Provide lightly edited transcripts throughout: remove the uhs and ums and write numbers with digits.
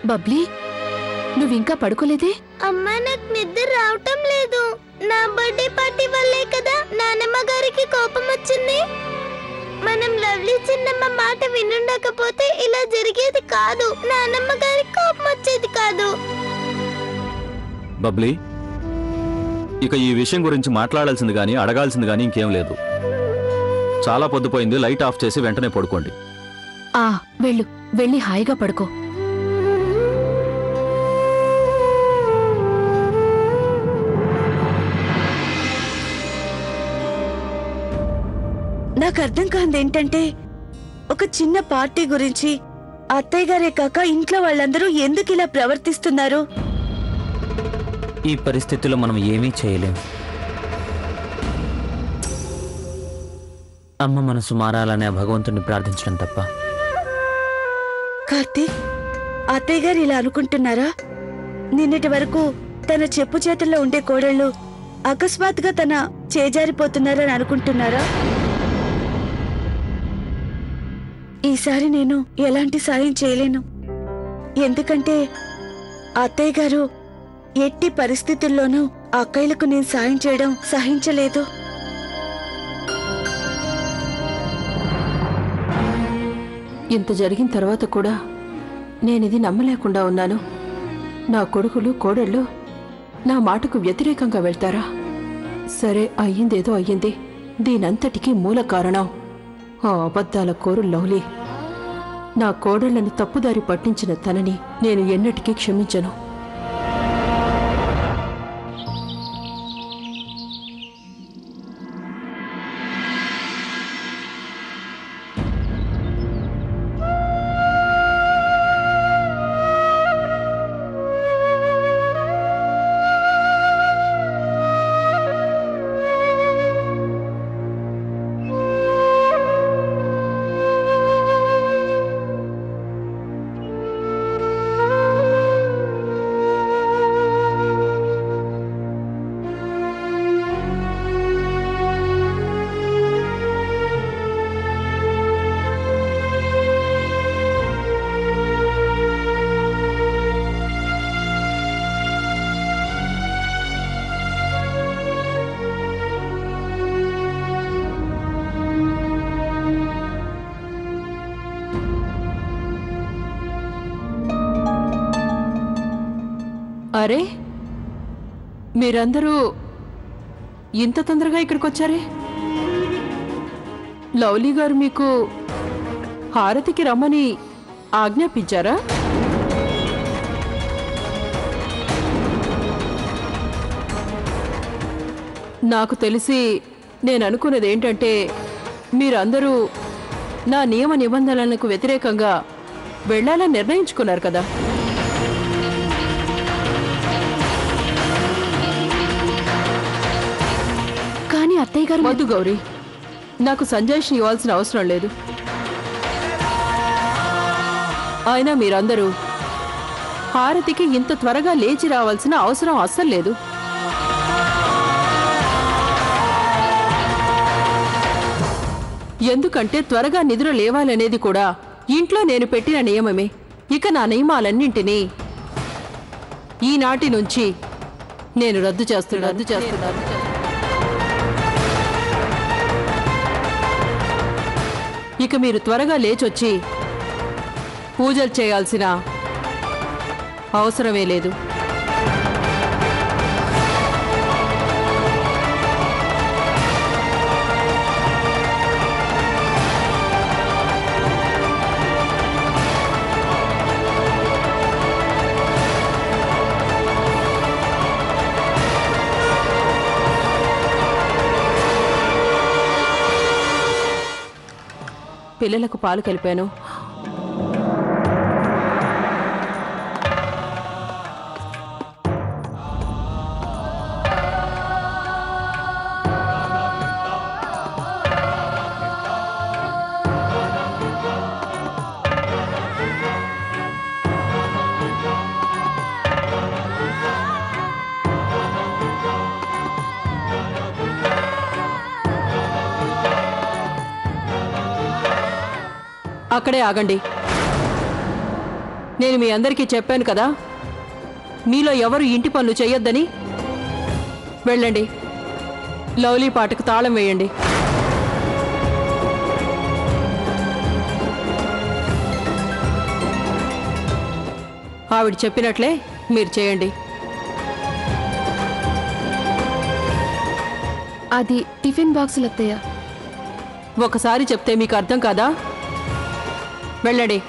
బబ్లీ, నువ్వింకా పడుకోలేదే? అమ్మా, నాకు నిద్ర రావటం లేదు. నా బర్త్డే పార్టీ వల్లే కదా నానమ్మ గారికి కోపం వచ్చింది. మనం లవ్లీ చిన్నమ్మ మాట వినుండకపోతే ఇలా జరిగేది కాదు. నానమ్మ గారికి కోపం వచ్చేది కాదు. బబ్లీ, ఇక ఈ విషయం గురించి మాట్లాడాల్సింది గానీ అడగాల్సింది గానీ ఇంకేం లేదు. చాలా పొద్దుపోయింది. లైట్ ఆఫ్ చేసి వెంటనే పడుకోండి. వెళ్ళు, వెళ్ళి హాయిగా పడుకో. నాకు అర్థం కాంది ఏంటంటే, ఒక చిన్న పార్టీ గురించి అత్తయ్య గారే కాక ఇంట్లో వాళ్ళందరూ ఎందుకు ఇలా ప్రవర్తిస్తున్నారు? ఈ పరిస్థితుల్లో మనం ఏమీ చేయలేం. అమ్మ మనసు మారాలనే భగవంతుని ప్రార్థించడం తప్ప. కార్తీక్, అత్తయ్య గారు ఇలా అనుకుంటున్నారా? నిన్నటి వరకు తన చెప్పు చేతుల్లో ఉండే కోడళ్ళు అకస్మాత్తుగా తన చేజారిపోతున్నారని అనుకుంటున్నారా? ఈసారి నేను ఎలాంటి సాయం చేయలేను. ఎందుకంటే అత్తయ్య గారు ఎట్టి పరిస్థితుల్లోనూ అక్కయ్యలకు నేను సాయం చేయడం సహించలేదు. ఇంత జరిగిన తర్వాత కూడా నేనిది నమ్మలేకుండా ఉన్నాను. నా కొడుకులు కోడళ్ళు నా మాటకు వ్యతిరేకంగా వెళ్తారా? సరే, అయ్యిందేదో అయ్యింది. దీనంతటికీ మూల కారణం ఆ అబద్ధాల కోరు లవ్లీ. నా కోడళ్లను తప్పుదారి పట్టించిన తనని నేను ఎన్నటికీ క్షమించను. అరే, మీరందరూ ఇంత తొందరగా ఇక్కడికొచ్చారే? లవ్లీ గారు మీకు హారతికి రమ్మని ఆజ్ఞాపించారా? నాకు తెలిసి నేను అనుకున్నది ఏంటంటే, మీరందరూ నా నియమ నిబంధనలకు వ్యతిరేకంగా వెళ్ళాలని నిర్ణయించుకున్నారు కదా. అత్తయ్య గారు, వద్దు గౌరీ, నాకు సంజాయిషి ఇవ్వాల్సిన అవసరం లేదు. అయినా మీరందరూ హారతికి ఇంత త్వరగా లేచి రావాల్సిన అవసరం అస్సలు లేదు. ఎందుకంటే త్వరగా నిద్ర లేవాలనేది కూడా ఇంట్లో నేను పెట్టిన నియమమే. ఇక నా నియమాలన్నింటినీ ఈనాటి నుంచి నేను రద్దు చేస్తున్నాను. ఇక మీరు త్వరగా లేచొచ్చి పూజలు చేయాల్సిన అవసరమే లేదు. పిల్లలకు పాలు కలిపాను. అక్కడే ఆగండి. నేను మీ అందరికీ చెప్పాను కదా, మీలో ఎవరు ఇంటి పనులు చేయొద్దని. వెళ్ళండి, లవ్లీ పాటకు తాళం వేయండి. ఆవిడ చెప్పినట్లే మీరు చేయండి. అది టిఫిన్ బాక్సులు అత్తయ్య. ఒకసారి చెప్తే మీకు అర్థం కాదా? వెళ్ళండి.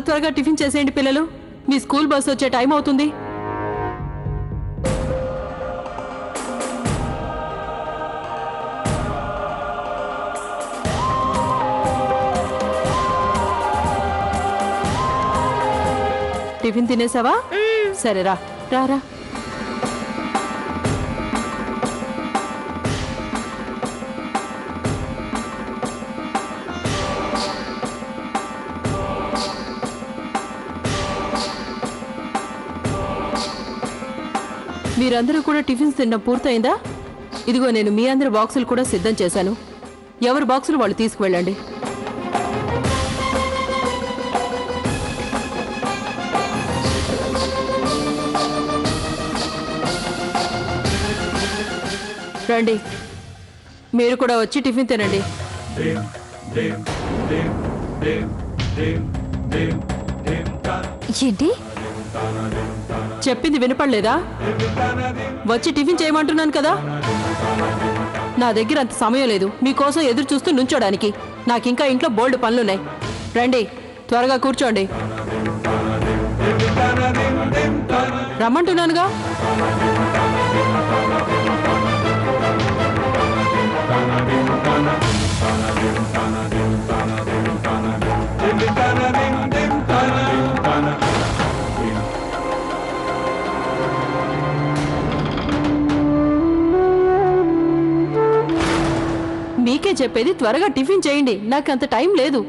త్వరగా టిఫిన్ చేసేయండి పిల్లలు, మీ స్కూల్ బస్సు వచ్చే టైం అవుతుంది. టిఫిన్ తినేసావా? సరే రా రా రా. మీరందరూ కూడా టిఫిన్స్ తినడం పూర్తయిందా? ఇదిగో నేను మీ అందరి బాక్సులు కూడా సిద్ధం చేశాను. ఎవరి బాక్సులు వాళ్ళు తీసుకువెళ్ళండి. రండి, మీరు కూడా వచ్చి టిఫిన్ తినండి. ఏంటి చెప్పింది వినపడలేదా? వచ్చి టిఫిన్ చేయమంటున్నాను కదా. నా దగ్గర అంత సమయం లేదు మీకోసం ఎదురు చూస్తూ నుంచోడానికి. నాకింకా ఇంట్లో బోల్డ్ పనులున్నాయి. రండి, త్వరగా కూర్చోండి. రమ్మంటున్నానుగా. మీకే చెప్పేది, త్వరగా టిఫిన్ చేయండి. నాకు అంత టైం లేదు.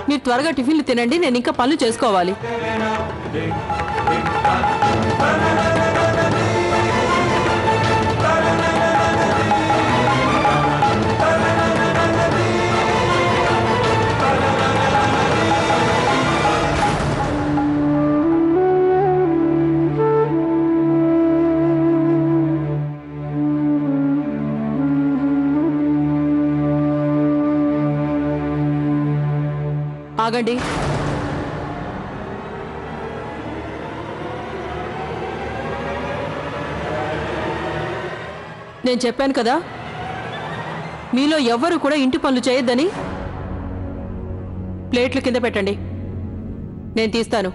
మీరు త్వరగా టిఫిన్లు తినండి, నేను ఇంకా పనులు చేసుకోవాలి. ఆగండి. నేను చెప్పాను కదా, మీలో ఎవ్వరూ కూడా ఇంటి పనులు చేయొద్దని. ప్లేట్లు కింద పెట్టండి, నేను తీస్తాను.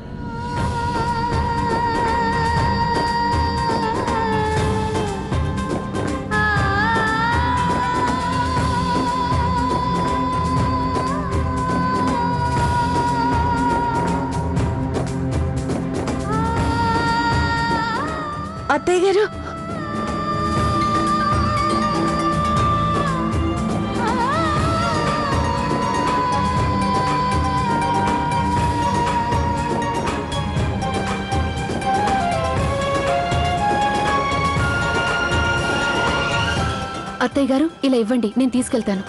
అత్తయ్య గారు అత్తయ్య గారు ఇలా ఇవ్వండి, నేను తీసుకెళ్తాను.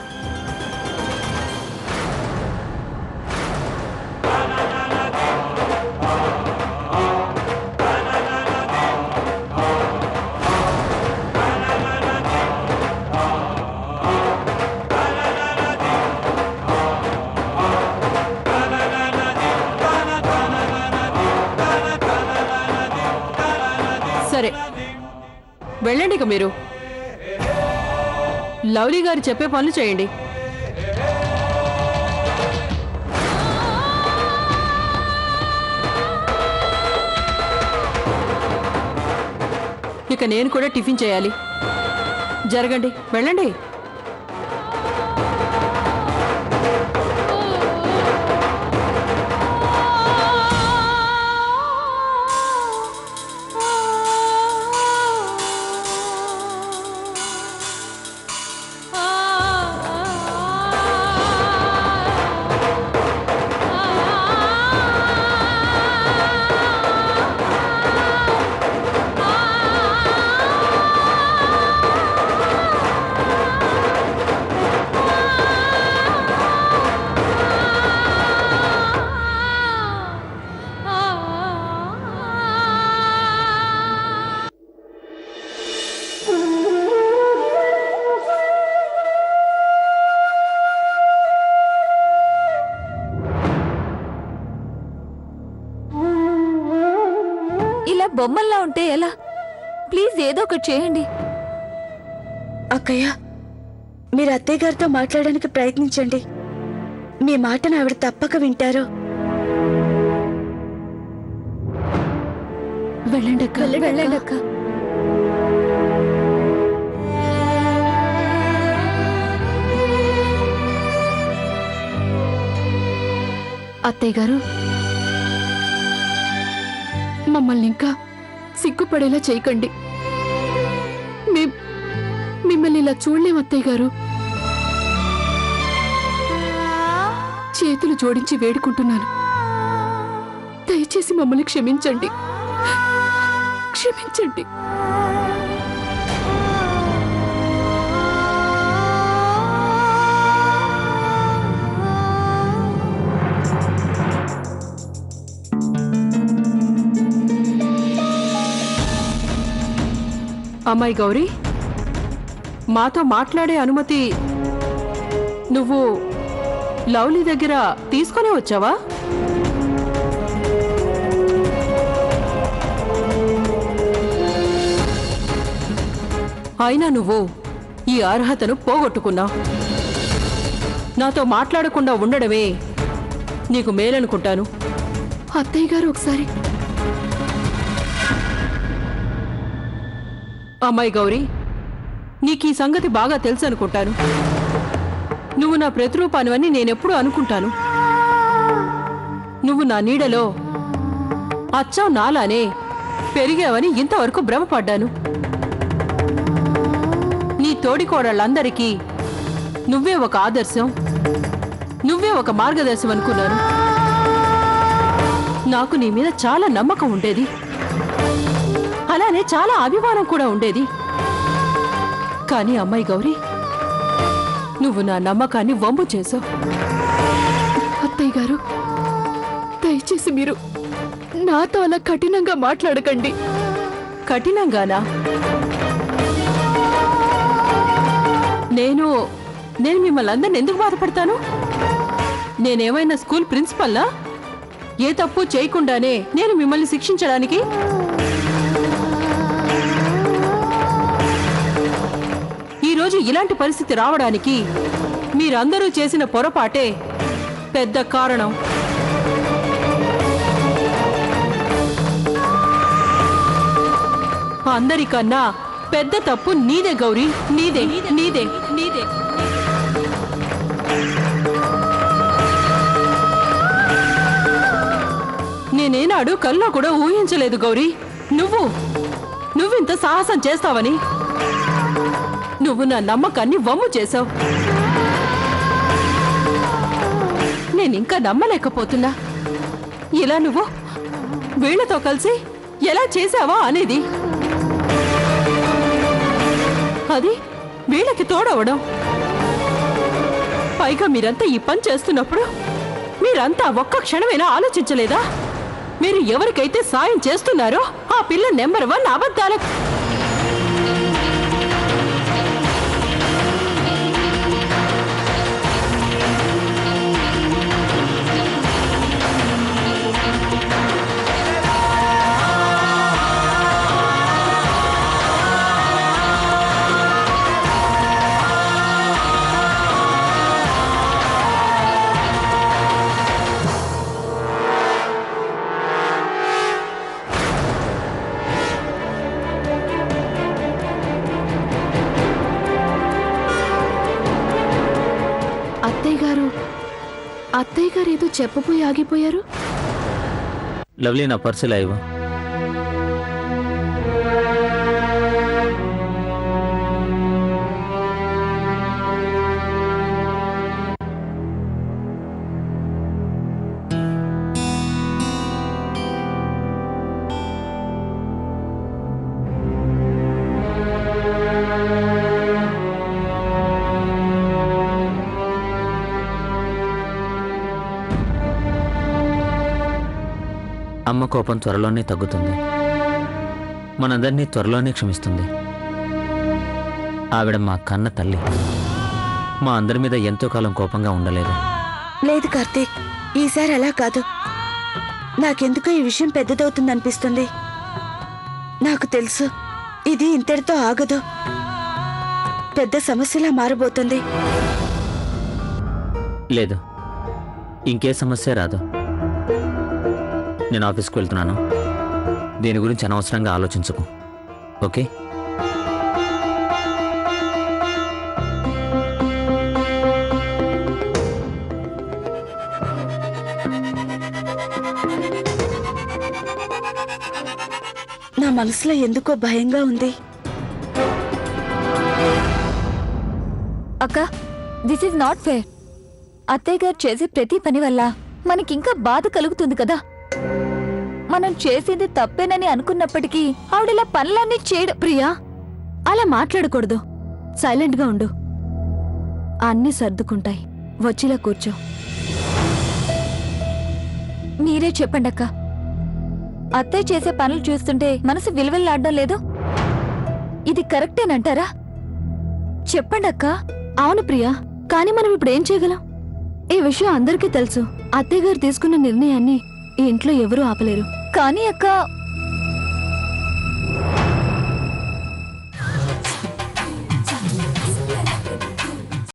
సరే వెళ్ళండి ఇక మీరు. లవ్లీ గారు చెప్పే పనులు చేయండి. ఇక నేను కూడా టిఫిన్ చేయాలి. జరగండి, వెళ్ళండి. ఇలా బొమ్మల్లా ఉంటే ఎలా? ప్లీజ్ ఏదో ఒకటి చేయండి. అక్కయ్య, మీరు అత్తయ్య గారితో మాట్లాడడానికి ప్రయత్నించండి. మీ మాటను ఆవిడ తప్పక వింటారు. వెళ్ళండి అక్క, వెళ్ళండి అక్క. అత్తయ్య గారు మమ్మల్ని ఇంకా సిగ్గుపడేలా చేయకండి. మిమ్మల్ని ఇలా చూడలేం అత్తయ్య గారు. చేతులు జోడించి వేడుకుంటున్నాను, దయచేసి మమ్మల్ని క్షమించండి, క్షమించండి. అమ్మాయి గౌరీ, మాతో మాట్లాడే అనుమతి నువ్వు లవ్లీ దగ్గర తీసుకునే వచ్చావా? అయినా నువ్వు ఈ అర్హతను పోగొట్టుకున్నావు. నాతో మాట్లాడకుండా ఉండడమే నీకు మేలనుకుంటాను. అత్తయ్య గారు ఒకసారి. అమ్మాయి గౌరీ, నీకు ఈ సంగతి బాగా తెలుసు అనుకుంటాను. నువ్వు నా ప్రతిరూపానివని నేనెప్పుడూ అనుకుంటాను. నువ్వు నా నీడలో అచ్చం నాలానే పెరిగావని ఇంతవరకు భ్రమపడ్డాను. నీ తోడికోడళ్ళందరికీ నువ్వే ఒక ఆదర్శం, నువ్వే ఒక మార్గదర్శం అనుకున్నాను. నాకు నీ మీద చాలా నమ్మకం ఉండేది, అలానే చాలా అభిమానం కూడా ఉండేది. కానీ అమ్మాయి గౌరీ, నువ్వు నా నమ్మకాన్ని వమ్ము చేసావు. అత్తయ్య గారు, దయచేసి మీరు నాతో అలా కఠినంగా మాట్లాడకండి. కఠినంగానా? నేను మిమ్మల్ని అందరిని ఎందుకు బాధపడతాను? నేనేమైనా స్కూల్ ప్రిన్సిపల్నా? ఏ తప్పు చేయకుండానే నేను మిమ్మల్ని శిక్షించడానికి? ఈరోజు ఇలాంటి పరిస్థితి రావడానికి మీరందరూ చేసిన పొరపాటే పెద్ద కారణం. అందరికన్నా పెద్ద తప్పు నీదే గౌరీ, నీదే నీదే నీదే. నేనేనాడు కల్లో కూడా ఊహించలేదు గౌరీ, నువ్వు నువ్వింత సాహసం చేస్తావని. నువ్వు నా నమ్మకాన్ని వమ్ము చేశావు. నేనింకా నమ్మలేకపోతున్నా. ఇలా నువ్వు వీళ్లతో కలిసి ఎలా చేశావా అనేది. అది వీళ్ళకి తోడవడం. పైగా మీరంతా ఈ పని చేస్తున్నప్పుడు మీరంతా ఒక్క క్షణమైనా ఆలోచించలేదా? మీరు ఎవరికైతే సాయం చేస్తున్నారో ఆ పిల్ల నెంబర్ 1 అబద్ధాల. అత్తయ్య గారు ఏదో చెప్పబోయి ఆగిపోయారు. లవ్లీ, నా పర్సు ఇలా ఇవ్వు. అమ్మ కోపం త్వరలోనే తగ్గుతుంది. మనందరినీ త్వరలోనే క్షమిస్తుంది. ఆవిడ మా కన్న తల్లి. మా అందరి మీద ఎంతో కాలం కోపంగా ఉండలేదు. లేదు కార్తీక్, ఈసారి అలా కాదు. నాకెందుకో ఈ విషయం పెద్దదవుతుందనిపిస్తుంది. నాకు తెలుసు ఇది ఇంతటితో ఆగదు. పెద్ద సమస్యలా మారబోతుంది. లేదు, ఇంకే సమస్య రాదు. నేను ఆఫీస్కి వెళ్తున్నాను. దీని గురించి అనవసరంగా ఆలోచించకు, ఓకే? నా మనసులో ఎందుకో భయంగా ఉంది. అక్క, దిస్ ఈజ్ నాట్ ఫేర్. అత్తయ్య గారు చేసే ప్రతి పని వల్ల మనకింకా బాధ కలుగుతుంది కదా. మనం చేసింది తప్పేనని అనుకున్నప్పటికీ ఆవిడలా పనులన్నీ చేయడం. ప్రియా, అలా మాట్లాడకూడదు. సైలెంట్గా ఉండు. అన్నీ సర్దుకుంటాయి. వచ్చిలా కూర్చో. మీరే చెప్పండి అక్క, అత్తయ్య చేసే పనులు చూస్తుంటే మనసు విలువలాడడం లేదు. ఇది కరెక్టేనంటారా? చెప్పండి అక్క. అవును ప్రియా, కానీ మనం ఇప్పుడు ఏం చేయగలం? ఈ విషయం అందరికీ తెలుసు. అత్తయ్య గారు తీసుకున్న నిర్ణయాన్ని ఈ ఇంట్లో ఎవరూ ఆపలేరు. కానీ అక్క,